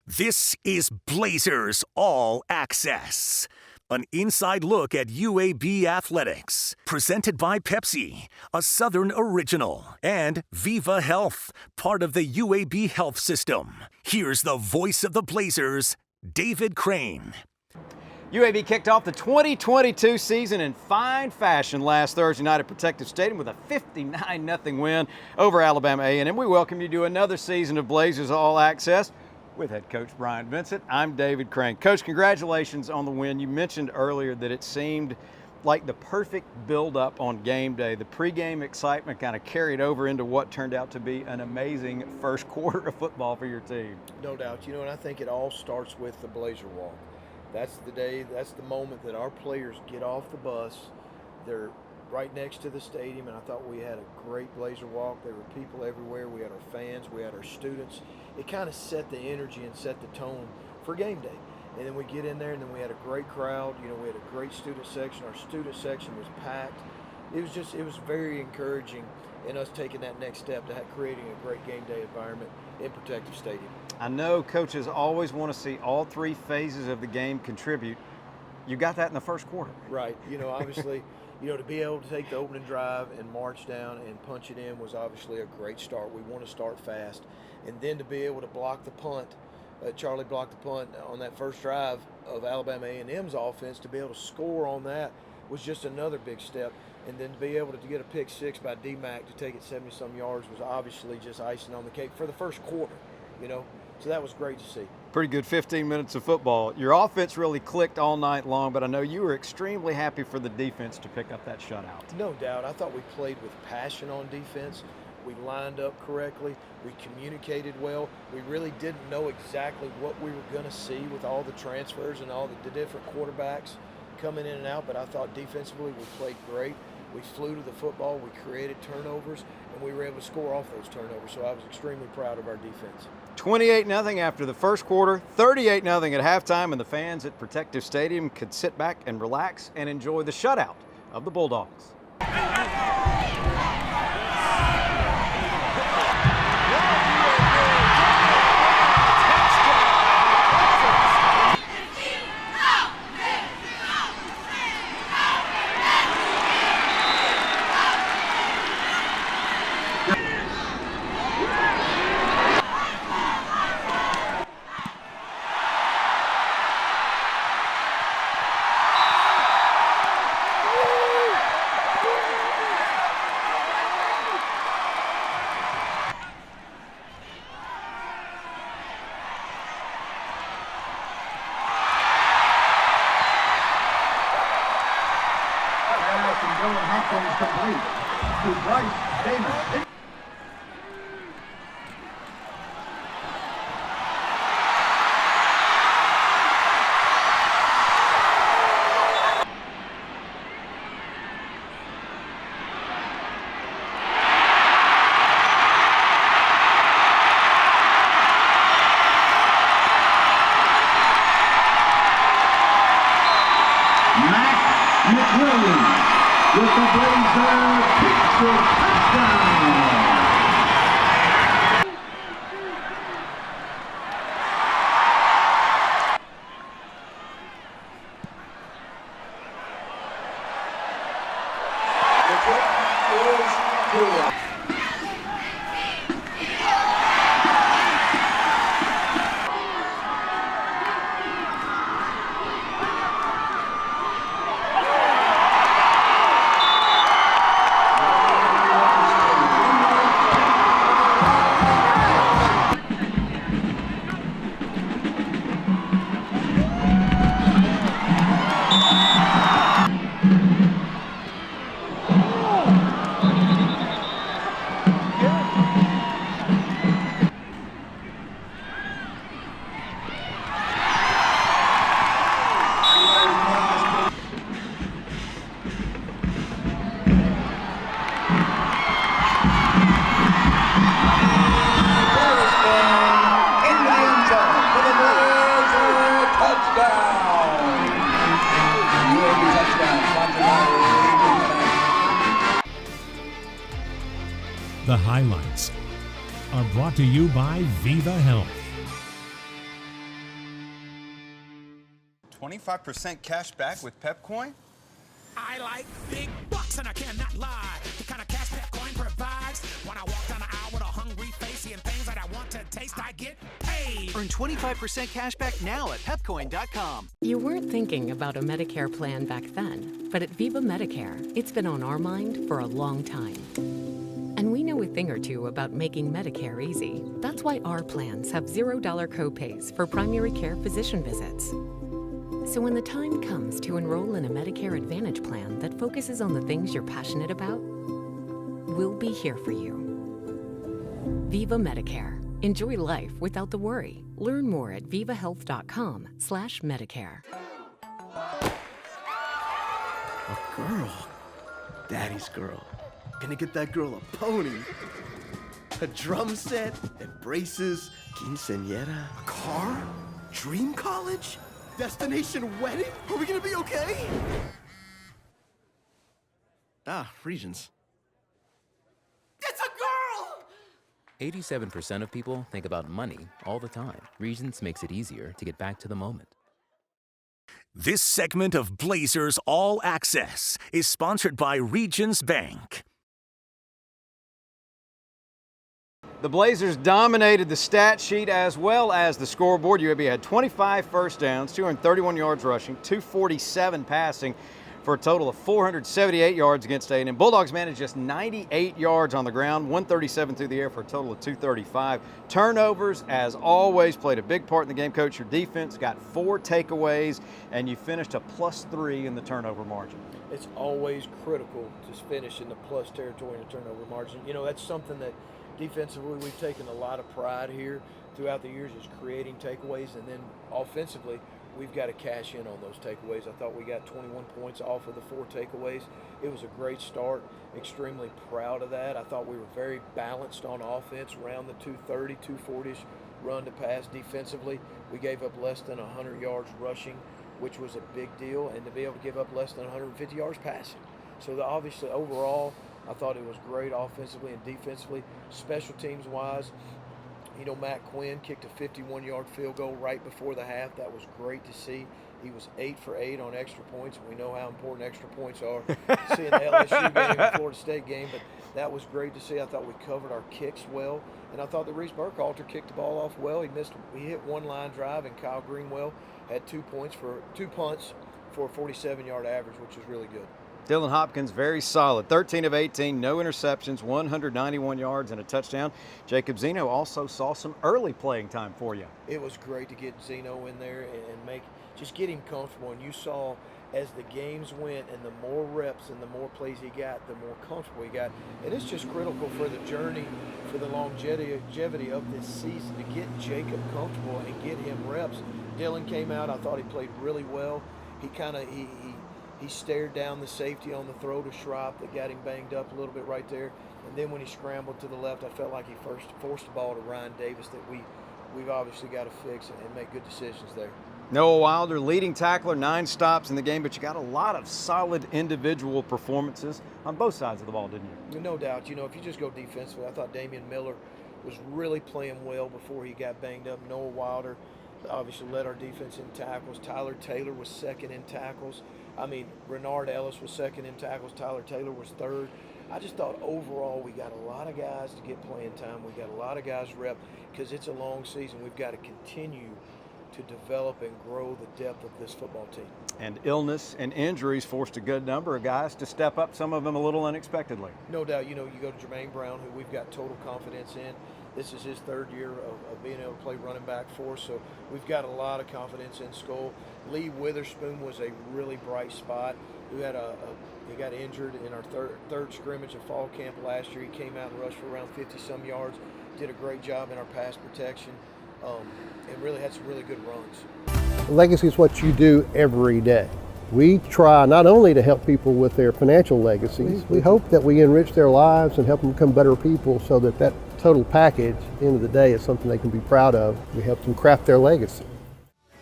This is Blazers All Access, an inside look at UAB athletics, presented by Pepsi, a Southern original, and Viva Health, part of the UAB health system. Here's the voice of the Blazers, David Crane. UAB kicked off the 2022 season in fine fashion last Thursday night at Protective Stadium with a 59-0 win over Alabama A&M. We welcome you to another season of Blazers All Access with head coach Brian Vincent. I'm David Crane. Coach, congratulations on the win. You mentioned earlier that it seemed like the perfect build-up on game day. The pregame excitement kind of carried over into what turned out to be an amazing first quarter of football for your team. No doubt. And I think it all starts with the Blazer Walk. That's the day, that's the moment that our players get off the bus. They're right next to the stadium, and I thought we had a great Blazer Walk. There were people everywhere. We had our fans, we had our students. It kind of set the energy and set the tone for game day. And then we get in there, and then we had a great crowd. We had a great student section. Our student section was packed. It was very encouraging in us taking that next step to creating a great game day environment in Protective Stadium. I know coaches always want to see all three phases of the game contribute. You got that in the first quarter. Right. Obviously, to be able to take the opening drive and march down and punch it in was obviously a great start. We want to start fast. And then to be able to block the punt, Charlie blocked the punt on that first drive of Alabama A&M's offense, to be able to score on that was just another big step. And then to be able to get a pick six by D-Mac to take it 70-some yards was obviously just icing on the cake for the first quarter, So that was great to see. Pretty good 15 minutes of football. Your offense really clicked all night long, but I know you were extremely happy for the defense to pick up that shutout. No doubt. I thought we played with passion on defense. We lined up correctly. We communicated well. We really didn't know exactly what we were going to see with all the transfers and all the different quarterbacks coming in and out, but I thought defensively we played great. We flew to the football. We created turnovers, and we were able to score off those turnovers, so I was extremely proud of our defense. 28-0 after the first quarter, 38-0 at halftime, and the fans at Protective Stadium could sit back and relax and enjoy the shutout of the Bulldogs. With the Blazer picture touchdown. The kick is good. The highlights are brought to you by Viva Health. 25% cash back with Pepcoin? I like big bucks and I cannot lie. The kind of cash Pepcoin provides. When I walk down the aisle with a hungry face, seeing things that I want to taste, I get paid. Earn 25% cash back now at pepcoin.com. You weren't thinking about a Medicare plan back then, but at Viva Medicare, it's been on our mind for a long time. And we know a thing or two about making Medicare easy. That's why our plans have $0 copays for primary care physician visits. So when the time comes to enroll in a Medicare Advantage plan that focuses on the things you're passionate about, we'll be here for you. Viva Medicare. Enjoy life without the worry. Learn more at vivahealth.com/Medicare. A girl. Daddy's girl. Gonna get that girl a pony, a drum set, and braces, quinceañera, a car, dream college, destination wedding? Are we gonna be okay? Regions. It's a girl! 87% of people think about money all the time. Regions makes it easier to get back to the moment. This segment of Blazers All Access is sponsored by Regions Bank. The Blazers dominated the stat sheet as well as the scoreboard. UAB had 25 first downs, 231 yards rushing, 247 passing for a total of 478 yards against A&M. Bulldogs managed just 98 yards on the ground, 137 through the air for a total of 235. Turnovers, as always, played a big part in the game. Coach, your defense got 4 takeaways, and you finished a +3 in the turnover margin. It's always critical to finish in the plus territory in the turnover margin. You know, that's something that defensively, we've taken a lot of pride here throughout the years is creating takeaways, and then offensively, we've got to cash in on those takeaways. I thought we got 21 points off of the 4 takeaways. It was a great start. Extremely proud of that. I thought we were very balanced on offense, around the 230, 240-ish run to pass. Defensively, we gave up less than 100 yards rushing, which was a big deal, and to be able to give up less than 150 yards passing. So obviously, overall, I thought it was great offensively and defensively. Special teams-wise, you know, Matt Quinn kicked a 51-yard field goal right before the half. That was great to see. He was 8 for 8 on extra points. We know how important extra points are. Seeing the LSU game and Florida State game, but that was great to see. I thought we covered our kicks well, and I thought that Reese Burkhalter kicked the ball off well. He hit one line drive, and Kyle Greenwell had 2 punts for a 47-yard average, which was really good. Dylan Hopkins, very solid. 13 of 18, no interceptions, 191 yards and a touchdown. Jacob Zeno also saw some early playing time for you. It was great to get Zeno in there and just get him comfortable. And you saw as the games went and the more reps and the more plays he got, the more comfortable he got. And it's just critical for the journey, for the longevity of this season to get Jacob comfortable and get him reps. Dylan came out. I thought he played really well. He stared down the safety on the throw to Schropp that got him banged up a little bit right there. And then when he scrambled to the left, I felt like he first forced the ball to Ryan Davis that we've obviously got to fix and make good decisions there. Noah Wilder, leading tackler, 9 stops in the game, but you got a lot of solid individual performances on both sides of the ball, didn't you? No doubt. You know, if you just go defensively, I thought Damian Miller was really playing well before he got banged up. Noah Wilder obviously led our defense in tackles. Tyler Taylor was second in tackles. Renard Ellis was second in tackles. Tyler Taylor was third. I just thought overall we got a lot of guys to get playing time. We got a lot of guys rep because it's a long season. We've got to continue to develop and grow the depth of this football team. And illness and injuries forced a good number of guys to step up, some of them a little unexpectedly. No doubt. You know, you go to Jermaine Brown, who we've got total confidence in. This is his 3rd year of being able to play running back for us, so we've got a lot of confidence in Skull. Lee Witherspoon was a really bright spot. He got injured in our third scrimmage of fall camp last year. He came out and rushed for around 50-some yards, did a great job in our pass protection, and really had some really good runs. Legacy is what you do every day. We try not only to help people with their financial legacies, we hope that we enrich their lives and help them become better people so that total package, at the end of the day, is something they can be proud of. We help them craft their legacy.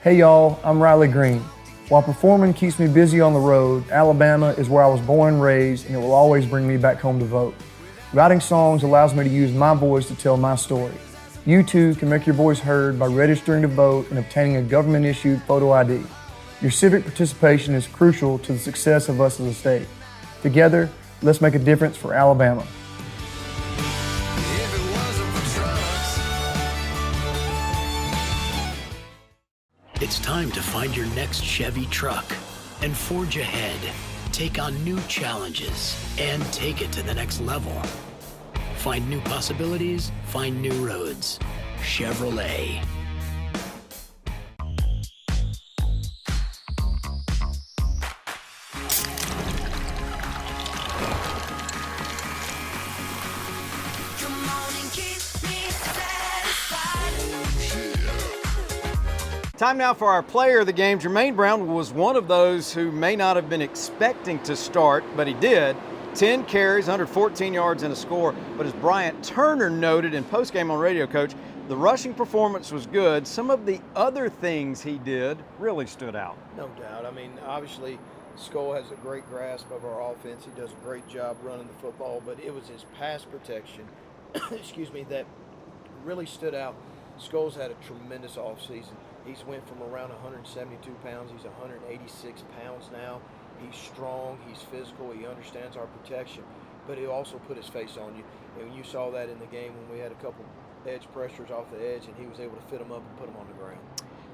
Hey y'all, I'm Riley Green. While performing keeps me busy on the road, Alabama is where I was born and raised, and it will always bring me back home to vote. Writing songs allows me to use my voice to tell my story. You too can make your voice heard by registering to vote and obtaining a government-issued photo ID. Your civic participation is crucial to the success of us as a state. Together, let's make a difference for Alabama. It's time to find your next Chevy truck and forge ahead. Take on new challenges and take it to the next level. Find new possibilities, find new roads. Chevrolet. Time now for our player of the game. Jermaine Brown was one of those who may not have been expecting to start, but he did. 10 carries, 114 yards, and a score. But as Bryant Turner noted in postgame on radio, Coach, the rushing performance was good. Some of the other things he did really stood out. No doubt. I mean, obviously, Skull has a great grasp of our offense. He does a great job running the football, but it was his pass protection, excuse me, that really stood out. Skull's had a tremendous offseason. He's went from around 172 pounds. He's 186 pounds now. He's strong. He's physical. He understands our protection. But he'll also put his face on you. And you saw that in the game when we had a couple edge pressures off the edge, and he was able to fit them up and put them on the ground.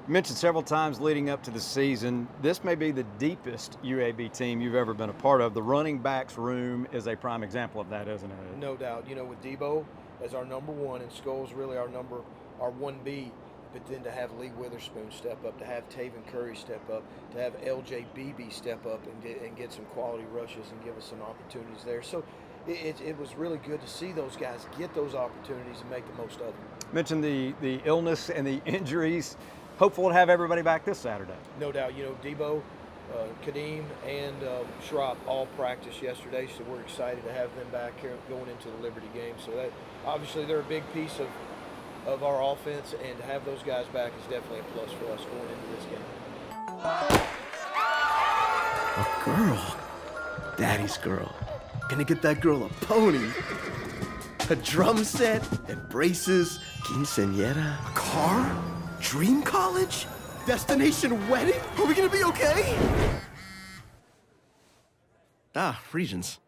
You mentioned several times leading up to the season, this may be the deepest UAB team you've ever been a part of. The running backs room is a prime example of that, isn't it? No doubt. You know, with Debo as our number one, and Skull's really our 1B, but then to have Lee Witherspoon step up, to have Taven Curry step up, to have LJ Beebe step up and get some quality rushes and give us some opportunities there. So it was really good to see those guys get those opportunities and make the most of them. Mentioned the illness and the injuries. Hopeful to have everybody back this Saturday. No doubt. You know, Debo, Kadeem, and Schropp all practiced yesterday, so we're excited to have them back here going into the Liberty game. So that obviously they're a big piece of our offense, and to have those guys back is definitely a plus for us going into this game. A girl. Daddy's girl. Gonna get that girl a pony. A drum set and braces. Quinceañera. A car? Dream college? Destination wedding? Are we gonna be okay? Regions.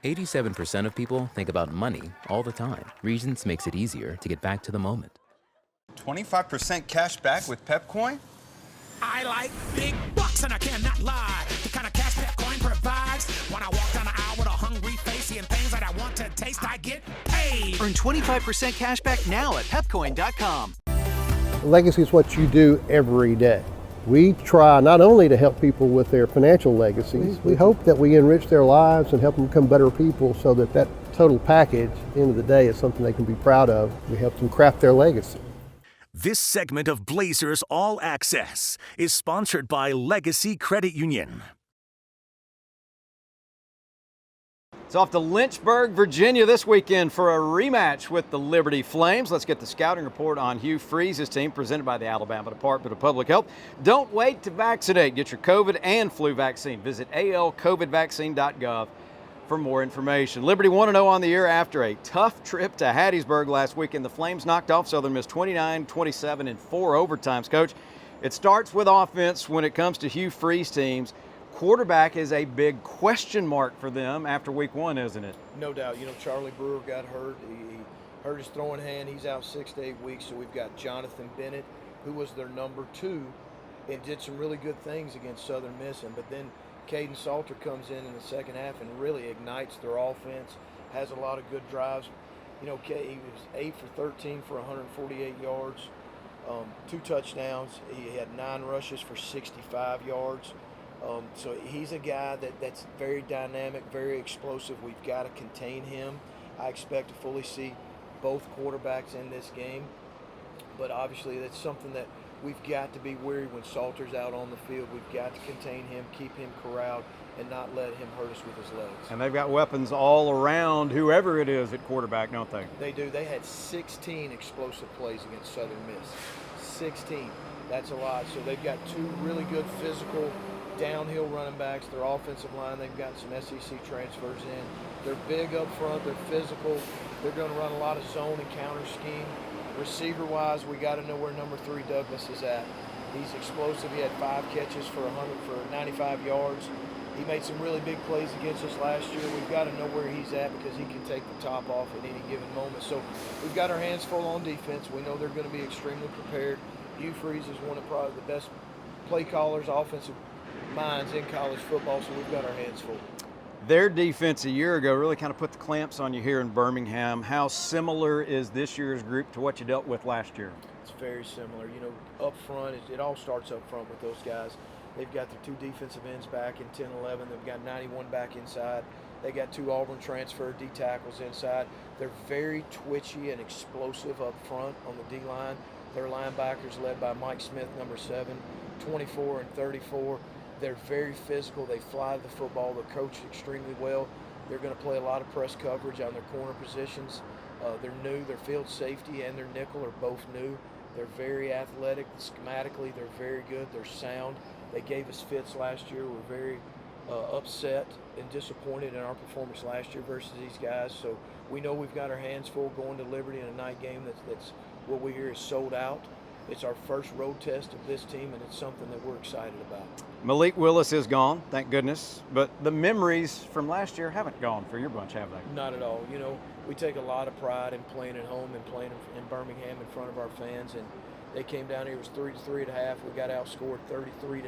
87% of people think about money all the time. Regions makes it easier to get back to the moment. 25% cash back with Pepcoin? I like big bucks and I cannot lie. The kind of cash that coin provides. When I walk down the aisle with a hungry face, seeing things that I want to taste, I get paid. Earn 25% cash back now at pepcoin.com. Legacy is what you do every day. We try not only to help people with their financial legacies, we hope that we enrich their lives and help them become better people so that that total package, at the end of the day, is something they can be proud of. We help them craft their legacy. This segment of Blazers All Access is sponsored by Legacy Credit Union. It's off to Lynchburg, Virginia this weekend for a rematch with the Liberty Flames. Let's get the scouting report on Hugh Freeze's team, presented by the Alabama Department of Public Health. Don't wait to vaccinate. Get your COVID and flu vaccine. Visit alcovidvaccine.gov for more information. Liberty 1-0 on the year after a tough trip to Hattiesburg last weekend. The Flames knocked off Southern Miss 29-27 in 4 overtimes. Coach, it starts with offense when it comes to Hugh Freeze teams. Quarterback is a big question mark for them after week 1, isn't it? No doubt. You know, Charlie Brewer got hurt. He hurt his throwing hand. He's out 6 to 8 weeks. So we've got Jonathan Bennett, who was their number 2 and did some really good things against Southern Miss. But then Caden Salter comes in the second half and really ignites their offense, has a lot of good drives. You know, he was 8 for 13 for 148 yards, 2 touchdowns. He had 9 rushes for 65 yards. So he's a guy that's very dynamic, very explosive. We've got to contain him. I expect to fully see both quarterbacks in this game. But obviously that's something that we've got to be wary when Salter's out on the field. We've got to contain him, keep him corralled, and not let him hurt us with his legs. And they've got weapons all around whoever it is at quarterback, don't they? They do. They had 16 explosive plays against Southern Miss. 16. That's a lot. So they've got 2 really good physical downhill running backs. Their offensive line, they've got some SEC transfers in. They're big up front. They're physical. They're going to run a lot of zone and counter scheme. Receiver-wise, we got to know where number 3 Douglas is at. He's explosive. He had 5 catches for 95 yards. He made some really big plays against us last year. We've got to know where he's at because he can take the top off at any given moment. So we've got our hands full on defense. We know they're going to be extremely prepared. Hugh Freeze is one of probably the best play callers, offensive minds in college football, so we've got our hands full. Their defense a year ago really kind of put the clamps on you here in Birmingham. How similar is this year's group to what you dealt with last year? It's very similar. You know, up front, it all starts up front with those guys. They've got the 2 defensive ends back in 10-11. They've got 91 back inside. They got 2 Auburn transfer D tackles inside. They're very twitchy and explosive up front on the D-line. Their linebackers led by Mike Smith, number 7, 24 and 34. They're very physical. They fly the football. They're coached extremely well. They're going to play a lot of press coverage on their corner positions. They're new. Their field safety and their nickel are both new. They're very athletic. Schematically, they're very good. They're sound. They gave us fits last year. We're very upset and disappointed in our performance last year versus these guys. So we know we've got our hands full going to Liberty in a night game that's what we hear is sold out. It's our first road test of this team, and it's something that we're excited about. Malik Willis is gone, thank goodness. But the memories from last year haven't gone for your bunch, have they? Not at all. You know, we take a lot of pride in playing at home and playing in Birmingham in front of our fans. And they came down here, it was 3-3 at half. We got outscored 33-9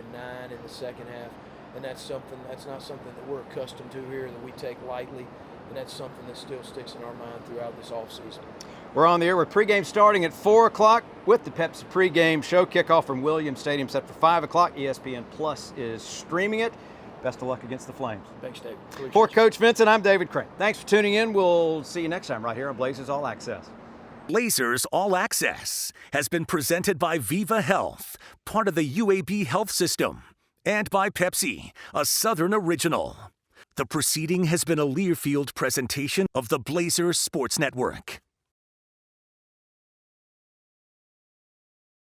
in the second half. And that's not something that we're accustomed to here, that we take lightly. And that's something that still sticks in our mind throughout this offseason. We're on the air with pregame starting at 4 o'clock with the Pepsi pregame show. Kickoff from Williams Stadium set for 5 o'clock. ESPN Plus is streaming it. Best of luck against the Flames. Thanks, Dave. For Coach Vincent, I'm David Crane. Thanks for tuning in. We'll see you next time right here on Blazers All Access. Blazers All Access has been presented by Viva Health, part of the UAB Health System, and by Pepsi, a Southern original. The proceeding has been a Learfield presentation of the Blazers Sports Network.